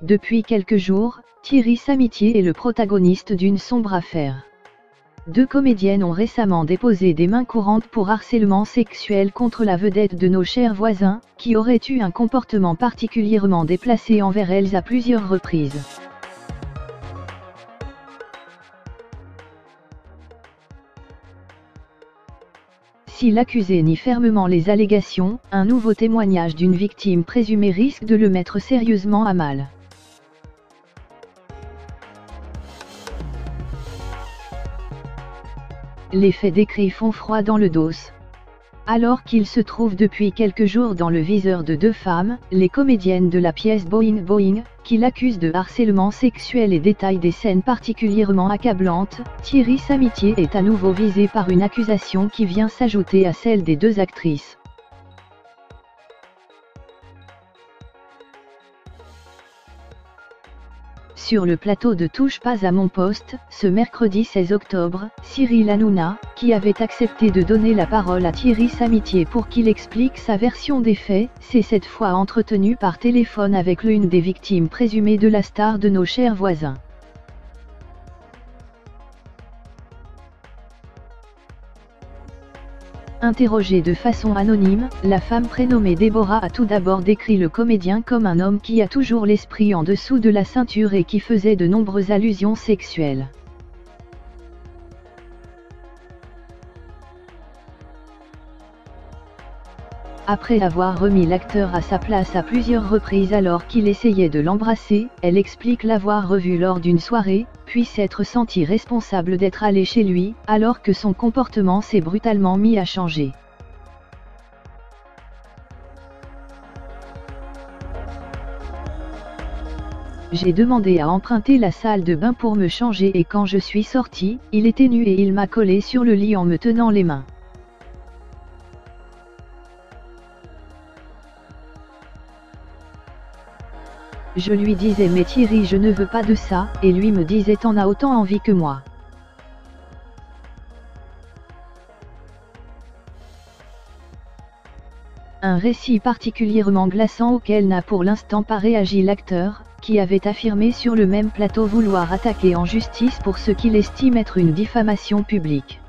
Depuis quelques jours, Thierry Samitier est le protagoniste d'une sombre affaire. Deux comédiennes ont récemment déposé des mains courantes pour harcèlement sexuel contre la vedette de Nos chers voisins, qui aurait eu un comportement particulièrement déplacé envers elles à plusieurs reprises. Si l'accusé nie fermement les allégations, un nouveau témoignage d'une victime présumée risque de le mettre sérieusement à mal. Les faits décrits font froid dans le dos. Alors qu'il se trouve depuis quelques jours dans le viseur de deux femmes, les comédiennes de la pièce Boing Boing, qui l'accusent de harcèlement sexuel et détaillent des scènes particulièrement accablantes, Thierry Samitier est à nouveau visé par une accusation qui vient s'ajouter à celle des deux actrices. Sur le plateau de Touche pas à mon poste, ce mercredi 16 octobre, Cyril Hanouna, qui avait accepté de donner la parole à Thierry Samitier pour qu'il explique sa version des faits, s'est cette fois entretenu par téléphone avec l'une des victimes présumées de la star de Nos chers voisins. Interrogée de façon anonyme, la femme prénommée Déborah a tout d'abord décrit le comédien comme un homme qui a toujours l'esprit en dessous de la ceinture et qui faisait de nombreuses allusions sexuelles. Après avoir remis l'acteur à sa place à plusieurs reprises alors qu'il essayait de l'embrasser, elle explique l'avoir revu lors d'une soirée, puis s'être sentie responsable d'être allée chez lui, alors que son comportement s'est brutalement mis à changer. J'ai demandé à emprunter la salle de bain pour me changer et quand je suis sortie, il était nu et il m'a collé sur le lit en me tenant les mains. Je lui disais mais Thierry je ne veux pas de ça, et lui me disait t'en as autant envie que moi. Un récit particulièrement glaçant auquel n'a pour l'instant pas réagi l'acteur, qui avait affirmé sur le même plateau vouloir attaquer en justice pour ce qu'il estime être une diffamation publique.